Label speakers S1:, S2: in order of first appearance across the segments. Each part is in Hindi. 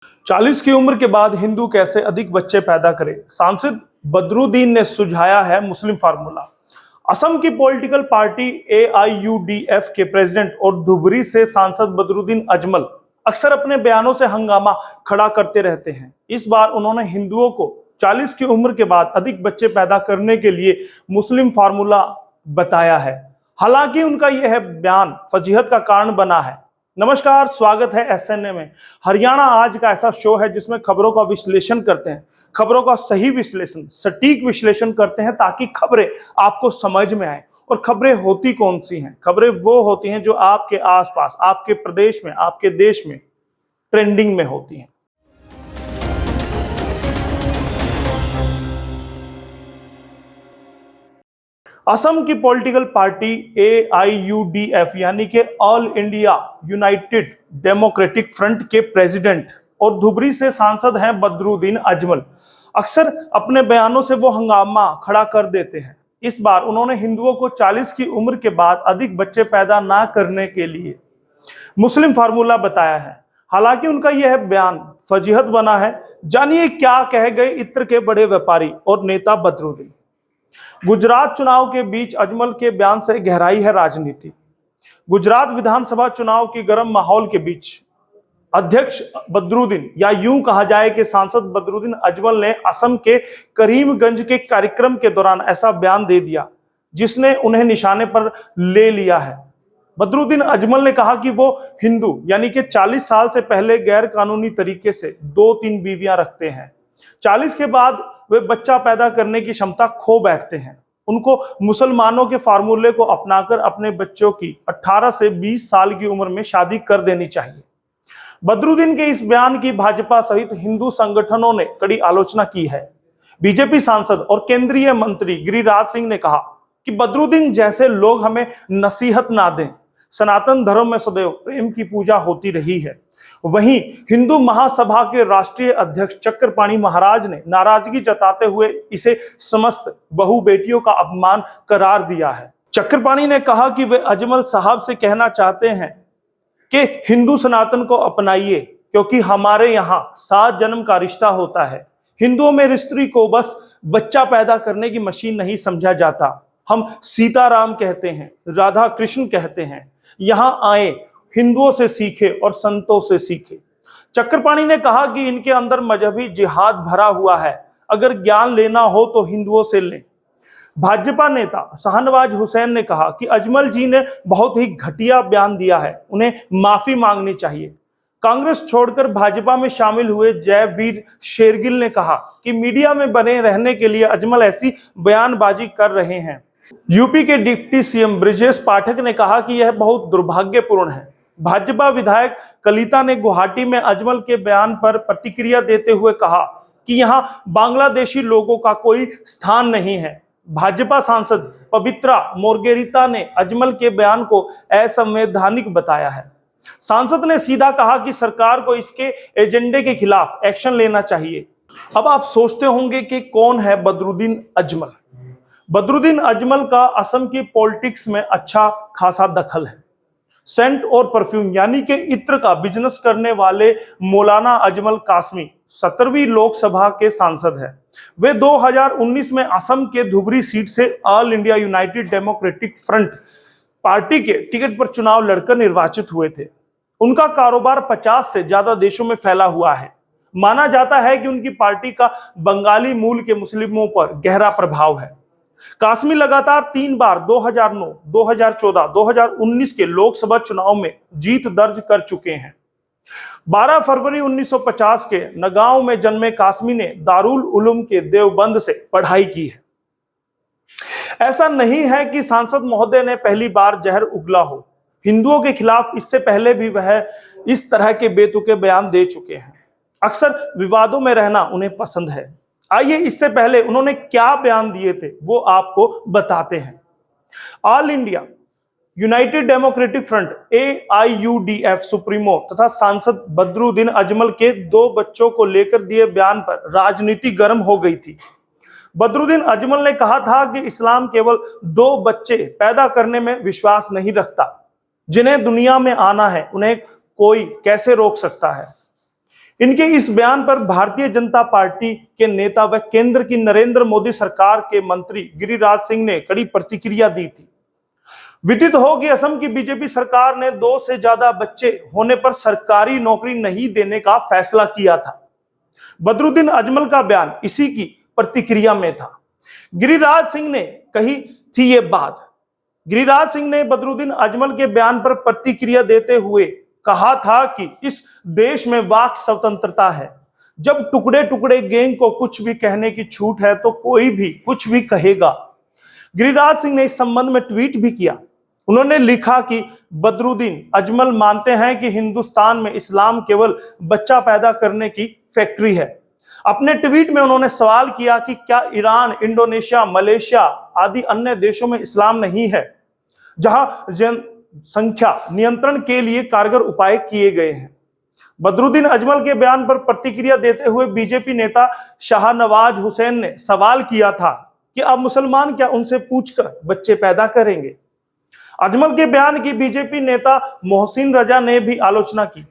S1: 40 की उम्र के बाद हिंदू कैसे अधिक बच्चे पैदा करें, सांसद बदरुद्दीन ने सुझाया है मुस्लिम फार्मूला। असम की पॉलिटिकल पार्टी AIUDF के प्रेसिडेंट और धुबरी से सांसद बदरुद्दीन अजमल अक्सर अपने बयानों से हंगामा खड़ा करते रहते हैं। इस बार उन्होंने हिंदुओं को 40 की उम्र के बाद अधिक बच्चे पैदा करने के लिए मुस्लिम फार्मूला बताया है। हालांकि उनका यह बयान फजीहत का कारण बना है। नमस्कार, स्वागत है SNA में। हरियाणा आज का ऐसा शो है जिसमें खबरों का विश्लेषण करते हैं, खबरों का सही विश्लेषण, सटीक विश्लेषण करते हैं ताकि खबरें आपको समझ में आए। और खबरें होती कौन सी हैं? खबरें वो होती हैं जो आपके आसपास, आपके प्रदेश में, आपके देश में ट्रेंडिंग में होती हैं। असम की पॉलिटिकल पार्टी AIUDF यानी कि all India United democratic front के प्रेसिडेंट और धुबरी से सांसद हैं बदरुद्दीन अजमल। अक्सर अपने बयानों से वो हंगामा खड़ा कर देते हैं। इस बार उन्होंने हिंदुओं को 40 की उम्र के बाद अधिक बच्चे पैदा ना करने के लिए मुस्लिम फार्मूला बताया है। हालांकि उनका यह बयान फजीहत बना है। जानिए क्या कह गए इत्र के बड़े व्यापारी और नेता बदरुद्दीन। गुजरात चुनाव के बीच अजमल के बयान से गहराई है राजनीति। गुजरात विधानसभा चुनाव की गर्म माहौल के बीच अध्यक्ष बदरुद्दीन, या यूं कहा जाए कि सांसद बदरुद्दीन अजमल ने असम के करीमगंज के कार्यक्रम के दौरान ऐसा बयान दे दिया जिसने उन्हें निशाने पर ले लिया है। बदरुद्दीन अजमल ने कहा कि वो हिंदू यानी कि 40 साल से पहले गैर कानूनी तरीके से 2-3 बीवियां रखते हैं। 40 के बाद वे बच्चा पैदा करने की क्षमता खो बैठते हैं। उनको मुसलमानों के फार्मूले को अपनाकर अपने बच्चों की 18 से 20 साल की उम्र में शादी कर देनी चाहिए। बदरुद्दीन के इस बयान की भाजपा सहित हिंदू संगठनों ने कड़ी आलोचना की है। बीजेपी सांसद और केंद्रीय मंत्री गिरिराज सिंह ने कहा कि बदरुद्दीन जैसे लोग हमें नसीहत ना दें। सनातन धर्म में सदैव प्रेम की पूजा होती रही है। वहीं हिंदू महासभा के राष्ट्रीय अध्यक्ष चक्रपाणी महाराज ने नाराजगी जताते हुए इसे समस्त बहु बेटियों का अपमान करार दिया है। चक्रपाणी ने कहा कि वे अजमल साहब से कहना चाहते हैं कि हिंदू सनातन को अपनाइए, क्योंकि हमारे यहाँ 7 जन्म का रिश्ता होता है। हिंदुओं में स्त्री को बस बच्चा पैदा करने की मशीन नहीं समझा जाता। हम सीताराम कहते हैं, राधा कृष्ण कहते हैं। यहाँ आए, हिंदुओं से सीखे और संतों से सीखे। चक्रपाणी ने कहा कि इनके अंदर मजहबी जिहाद भरा हुआ है। अगर ज्ञान लेना हो तो हिंदुओं से लें। भाजपा नेता शाहनवाज हुसैन ने कहा कि अजमल जी ने बहुत ही घटिया बयान दिया है, उन्हें माफी मांगनी चाहिए। कांग्रेस छोड़कर भाजपा में शामिल हुए जयवीर शेरगिल ने कहा कि मीडिया में बने रहने के लिए अजमल ऐसी बयानबाजी कर रहे हैं। यूपी के डिप्टी सीएम ब्रिजेश पाठक ने कहा कि यह बहुत दुर्भाग्यपूर्ण है। भाजपा विधायक कलिता ने गुवाहाटी में अजमल के बयान पर प्रतिक्रिया देते हुए कहा कि यहां बांग्लादेशी लोगों का कोई स्थान नहीं है। भाजपा सांसद पवित्रा मोर्गेरिता ने अजमल के बयान को असंवैधानिक बताया है। सांसद ने सीधा कहा कि सरकार को इसके एजेंडे के खिलाफ एक्शन लेना चाहिए। अब आप सोचते होंगे कि कौन है बदरुद्दीन अजमल। बदरुद्दीन अजमल का असम की पॉलिटिक्स में अच्छा खासा दखल है। सेंट और परफ्यूम यानी कि इत्र का बिजनेस करने वाले मौलाना अजमल कासमी 17वीं लोकसभा के सांसद हैं। वे 2019 में असम के धुबरी सीट से all India United democratic front party के टिकट पर चुनाव लड़कर निर्वाचित हुए थे। उनका कारोबार 50 से ज्यादा देशों में फैला हुआ है। माना जाता है कि उनकी पार्टी का बंगाली मूल के मुस्लिमों पर गहरा प्रभाव है। कासमी लगातार 3 बार 2009, 2014, 2019 के लोकसभा चुनाव में जीत दर्ज कर चुके हैं। 12 फरवरी 1950 के नगांव में जन्मे कासमी ने दारुल उलूम के देवबंद से पढ़ाई की है। ऐसा नहीं है कि सांसद महोदय ने पहली बार जहर उगला हो। हिंदुओं के खिलाफ इससे पहले भी वह इस तरह के बेतुके बयान दे चुके हैं। अक्सर विवादों में रहना उन्हें पसंद है। आइए इससे पहले उन्होंने क्या बयान दिए थे वो आपको बताते हैं। All India United democratic front AIUDF supremo तथा सांसद बदरुद्दीन अजमल के 2 बच्चों को लेकर दिए बयान पर राजनीति गर्म हो गई थी। बदरुद्दीन अजमल ने कहा था कि इस्लाम केवल 2 बच्चे पैदा करने में विश्वास नहीं रखता। जिन्हें दुनिया में आना है उन्हें कोई कैसे रोक सकता है। इनके इस बयान पर भारतीय जनता पार्टी के नेता व केंद्र की नरेंद्र मोदी सरकार के मंत्री गिरिराज सिंह ने कड़ी प्रतिक्रिया दी थी। विदित हो कि असम की बीजेपी सरकार ने 2 से ज्यादा बच्चे होने पर सरकारी नौकरी नहीं देने का फैसला किया था। बदरुद्दीन अजमल का बयान इसी की प्रतिक्रिया में था। गिरिराज सिंह ने कही थी ये बात। गिरिराज सिंह ने बदरुद्दीन अजमल के बयान पर प्रतिक्रिया देते हुए कहा था कि इस देश में वाक स्वतंत्रता है। जब टुकड़े टुकड़े गैंग को कुछ भी कहने की छूट है तो कोई भी कुछ भी कहेगा। गिरिराज सिंह ने इस संबंध में ट्वीट भी किया। उन्होंने लिखा कि बदरुद्दीन अजमल मानते हैं कि हिंदुस्तान में इस्लाम केवल बच्चा पैदा करने की फैक्ट्री है। अपने ट्वीट में उन्होंने सवाल किया कि क्या ईरान, इंडोनेशिया, मलेशिया आदि अन्य देशों में इस्लाम नहीं है जहां जनसंख्या नियंत्रण के लिए कारगर उपाय किए गए हैं। बदरुद्दीन अजमल के बयान पर प्रतिक्रिया देते हुए बीजेपी नेता शाहनवाज हुसैन ने सवाल किया था कि अब मुसलमान क्या उनसे पूछकर बच्चे पैदा करेंगे। अजमल के बयान की बीजेपी नेता मोहसिन रजा ने भी आलोचना की।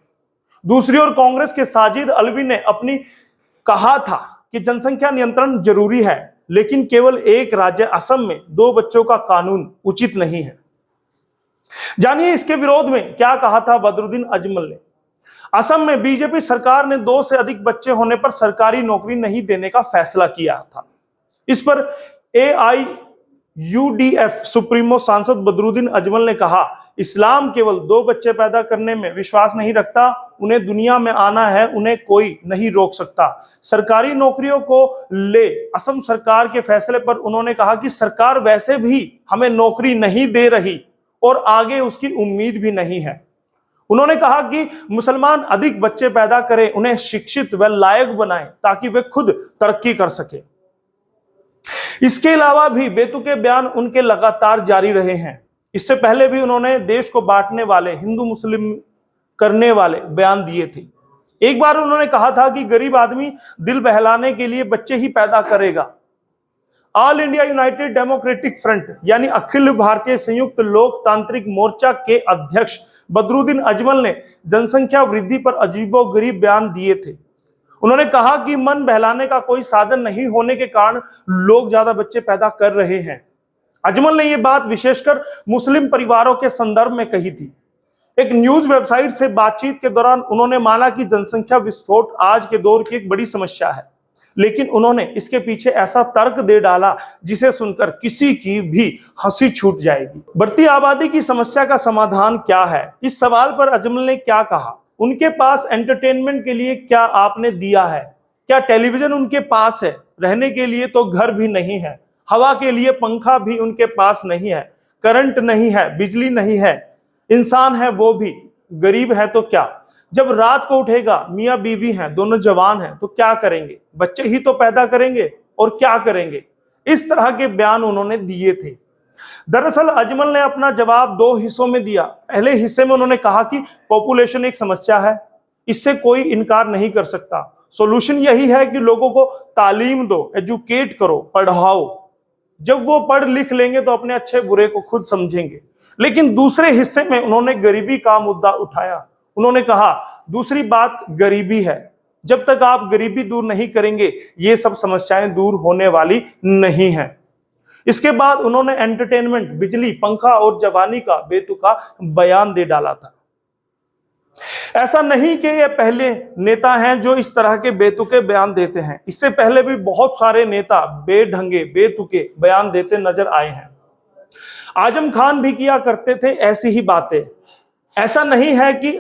S1: दूसरी ओर कांग्रेस के साजिद अलवी ने अपनी कहा था कि जनसंख्या नियंत्रण जरूरी है, लेकिन केवल एक राज्य असम में 2 बच्चों का कानून उचित नहीं है। जानिए इसके विरोध में क्या कहा था बदरुद्दीन अजमल ने। असम में बीजेपी सरकार ने 2 से अधिक बच्चे होने पर सरकारी नौकरी नहीं देने का फैसला किया था। इस पर AIUDF सुप्रीमो सांसद बदरुद्दीन अजमल ने कहा, इस्लाम केवल 2 बच्चे पैदा करने में विश्वास नहीं रखता। उन्हें दुनिया में आना है, उन्हें कोई नहीं रोक सकता। सरकारी नौकरियों को ले असम सरकार के फैसले पर उन्होंने कहा कि सरकार वैसे भी हमें नौकरी नहीं दे रही और आगे उसकी उम्मीद भी नहीं है। उन्होंने कहा कि मुसलमान अधिक बच्चे पैदा करें, उन्हें शिक्षित व लायक बनाएं ताकि वे खुद तरक्की कर सके। इसके अलावा भी बेतुके बयान उनके लगातार जारी रहे हैं। इससे पहले भी उन्होंने देश को बांटने वाले, हिंदू मुस्लिम करने वाले बयान दिए थे। एक बार उन्होंने कहा था कि गरीब आदमी दिल बहलाने के लिए बच्चे ही पैदा करेगा। All India United democratic front यानी अखिल भारतीय संयुक्त लोकतांत्रिक मोर्चा के अध्यक्ष बदरुद्दीन अजमल ने जनसंख्या वृद्धि पर अजीबोगरीब बयान दिए थे। उन्होंने कहा कि मन बहलाने का कोई साधन नहीं होने के कारण लोग ज्यादा बच्चे पैदा कर रहे हैं। अजमल ने यह बात विशेषकर मुस्लिम परिवारों के संदर्भ में कही थी। एक न्यूज वेबसाइट से बातचीत के दौरान उन्होंने माना कि जनसंख्या विस्फोट आज के दौर की एक बड़ी समस्या है, लेकिन उन्होंने इसके पीछे ऐसा तर्क दे डाला जिसे सुनकर किसी की भी हंसी छूट जाएगी। बढ़ती आबादी की समस्या का समाधान क्या है? इस सवाल पर अजमल ने क्या कहा? उनके पास एंटरटेनमेंट के लिए क्या आपने दिया है? क्या टेलीविजन उनके पास है? रहने के लिए तो घर भी नहीं है, हवा के लिए पंखा भी उनके पास नहीं है, करंट नहीं है, बिजली नहीं है, इंसान है वो भी गरीब है तो क्या? जब रात को उठेगा, मियां बीवी हैं, दोनों जवान हैं, तो क्या करेंगे? बच्चे ही तो पैदा करेंगे और क्या करेंगे? इस तरह के बयान उन्होंने दिए थे। दरअसल अजमल ने अपना जवाब 2 हिस्सों में दिया। पहले हिस्से में उन्होंने कहा कि पॉपुलेशन एक समस्या है, इससे कोई इनकार नहीं कर सकता। सॉल्यूशन यही है कि लोगों को तालीम दो, एजुकेट करो, पढ़ाओ। जब वो पढ़ लिख लेंगे तो अपने अच्छे बुरे को खुद समझेंगे। लेकिन दूसरे हिस्से में उन्होंने गरीबी का मुद्दा उठाया। उन्होंने कहा दूसरी बात गरीबी है, जब तक आप गरीबी दूर नहीं करेंगे ये सब समस्याएं दूर होने वाली नहीं हैं। इसके बाद उन्होंने एंटरटेनमेंट, बिजली, पंखा और जवानी का बेतुका बयान दे डाला था। ऐसा नहीं कि ये पहले नेता हैं जो इस तरह के बेतुके बयान देते हैं। इससे पहले भी बहुत सारे नेता बेढंगे, बेतुके बयान देते नजर आए हैं। आजम खान भी किया करते थे ऐसी ही बातें। ऐसा नहीं है कि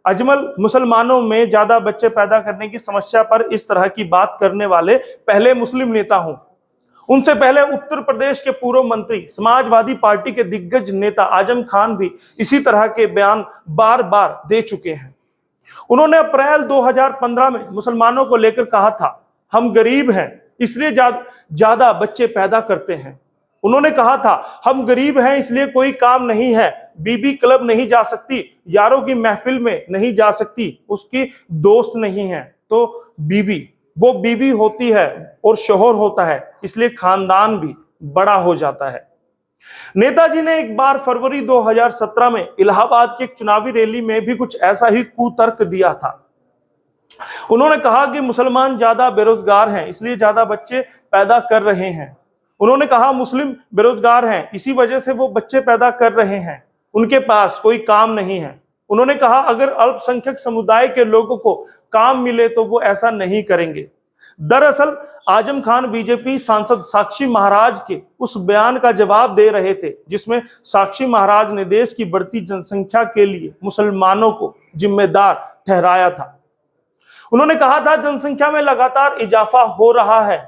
S1: अजमल मुसलमानों में ज्यादा बच्चे पैदा करने की समस्या पर इस तरह की बात करने वाले पहले मुस्लिम नेता हों। उनसे पहले उत्तर प्रदेश के पूर्व मंत्री, समाजवादी पार्टी के दिग्गज नेता आजम खान भी इसी तरह के बयान बार बार दे चुके हैं। उन्होंने अप्रैल 2015 में मुसलमानों को लेकर कहा था, हम गरीब हैं इसलिए ज्यादा बच्चे पैदा करते हैं। उन्होंने कहा था, हम गरीब हैं इसलिए कोई काम नहीं है, बीबी क्लब नहीं जा सकती, यारों की महफिल में नहीं जा सकती, उसकी दोस्त नहीं है तो बीवी, वो बीवी होती है और शोहर होता है, इसलिए खानदान भी बड़ा हो जाता है। नेताजी ने एक बार फरवरी 2017 में इलाहाबाद की एक चुनावी रैली में भी कुछ ऐसा ही कुतर्क दिया था। उन्होंने कहा कि मुसलमान ज्यादा बेरोजगार हैं, इसलिए ज्यादा बच्चे पैदा कर रहे हैं। उन्होंने कहा मुस्लिम बेरोजगार हैं, इसी वजह से वो बच्चे पैदा कर रहे हैं, उनके पास कोई काम नहीं है। उन्होंने कहा अगर अल्पसंख्यक समुदाय के लोगों को काम मिले तो वो ऐसा नहीं करेंगे। दरअसल आजम खान बीजेपी सांसद साक्षी महाराज के उस बयान का जवाब दे रहे थे जिसमें साक्षी महाराज ने देश की बढ़ती जनसंख्या के लिए मुसलमानों को जिम्मेदार ठहराया था। उन्होंने कहा था जनसंख्या में लगातार इजाफा हो रहा है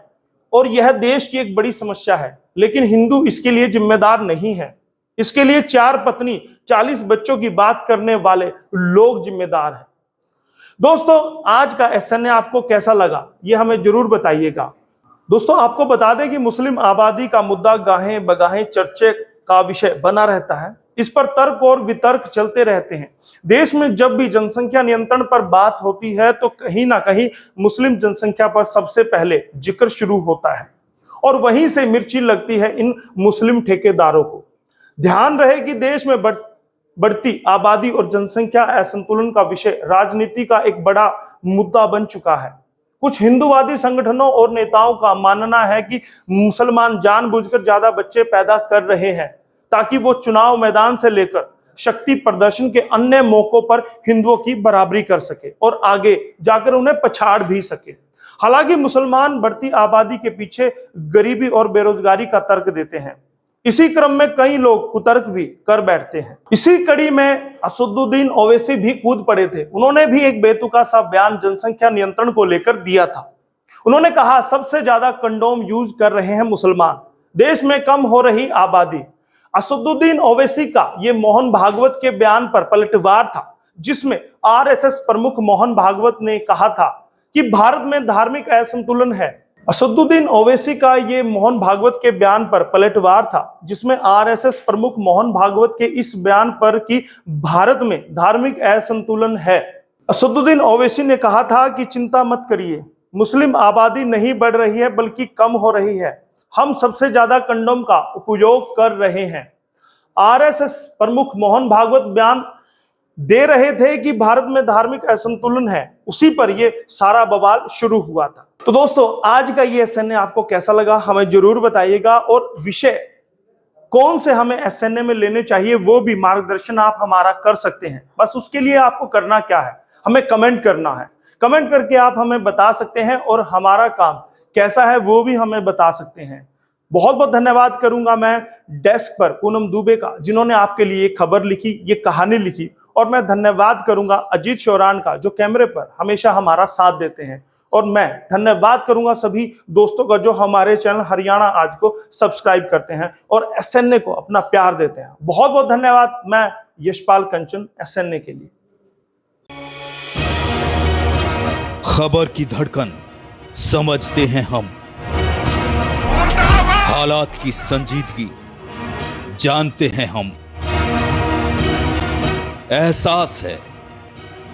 S1: और यह देश की एक बड़ी समस्या है, लेकिन हिंदू इसके लिए जिम्मेदार नहीं है। इसके लिए 4 पत्नी 40 बच्चों की बात करने वाले लोग जिम्मेदार हैं। दोस्तों आज का एसएनए आपको कैसा लगा ये हमें जरूर बताइएगा। दोस्तों आपको बता दें कि मुस्लिम आबादी का मुद्दा गाहें बगाहें चर्चे का विषय बना रहता है। इस पर तर्क और वितर्क चलते रहते हैं। देश में जब भी जनसंख्या नियंत्रण पर बात होती है तो कहीं ना कहीं मुस्लिम जनसंख्या पर सबसे पहले जिक्र शुरू होता है और वहीं से मिर्ची लगती है इन मुस्लिम ठेकेदारों को। ध्यान रहे कि देश में बढ़ती आबादी और जनसंख्या असंतुलन का विषय राजनीति का एक बड़ा मुद्दा बन चुका है। कुछ हिंदूवादी संगठनों और नेताओं का मानना है कि मुसलमान जानबूझकर ज्यादा बच्चे पैदा कर रहे हैं ताकि वो चुनाव मैदान से लेकर शक्ति प्रदर्शन के अन्य मौकों पर हिंदुओं की बराबरी कर सके और आगे जाकर उन्हें पछाड़ भी सके। हालांकि मुसलमान बढ़ती आबादी के पीछे गरीबी और बेरोजगारी का तर्क देते हैं। इसी क्रम में कई लोग कुतर्क भी कर बैठते हैं। इसी कड़ी में असदुद्दीन ओवैसी भी कूद पड़े थे। उन्होंने भी एक बेतुका सा बयान जनसंख्या नियंत्रण को लेकर दिया था। उन्होंने कहा सबसे ज्यादा कंडोम यूज कर रहे हैं मुसलमान, देश में कम हो रही आबादी। असदुद्दीन ओवैसी का ये मोहन भागवत के बयान पर पलटवार था जिसमें आरएसएस प्रमुख मोहन भागवत ने कहा था कि भारत में धार्मिक असंतुलन है। असदुद्दीन ओवैसी का ये मोहन भागवत के बयान पर पलटवार था जिसमें आरएसएस प्रमुख मोहन भागवत के इस बयान पर कि भारत में धार्मिक असंतुलन है। असदुद्दीन ओवैसी ने कहा था कि चिंता मत करिए, मुस्लिम आबादी नहीं बढ़ रही है बल्कि कम हो रही है। हम सबसे ज्यादा कंडोम का उपयोग कर रहे हैं। आरएसएस प्रमुख मोहन भागवत बयान दे रहे थे कि भारत में धार्मिक असंतुलन है, उसी पर यह सारा बवाल शुरू हुआ था। तो दोस्तों आज का ये एसएनए आपको कैसा लगा हमें जरूर बताइएगा और विषय कौन से हमें एसएनए में लेने चाहिए वो भी मार्गदर्शन आप हमारा कर सकते हैं। बस उसके लिए आपको करना क्या है, हमें कमेंट करना है। कमेंट करके आप हमें बता सकते हैं और हमारा काम कैसा है वो भी हमें बता सकते हैं। बहुत बहुत धन्यवाद करूंगा मैं डेस्क पर पूनम दुबे का जिन्होंने आपके लिए खबर लिखी, ये कहानी लिखी, और मैं धन्यवाद करूंगा अजीत शौरान का जो कैमरे पर हमेशा हमारा साथ देते हैं। और मैं धन्यवाद करूंगा सभी दोस्तों का जो हमारे चैनल हरियाणा आज को सब्सक्राइब करते हैं और एसएनए को अपना प्यार देते हैं। बहुत बहुत धन्यवाद। मैं यशपाल कंचन, एसएनए के लिए।
S2: खबर की धड़कन समझते हैं हम, हालात की संजीदगी जानते हैं हम। एहसास है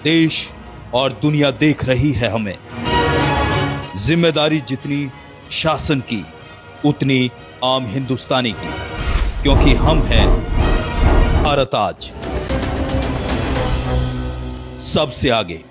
S2: देश और दुनिया देख रही है हमें। जिम्मेदारी जितनी शासन की उतनी आम हिंदुस्तानी की, क्योंकि हम हैं भारत आज सबसे आगे।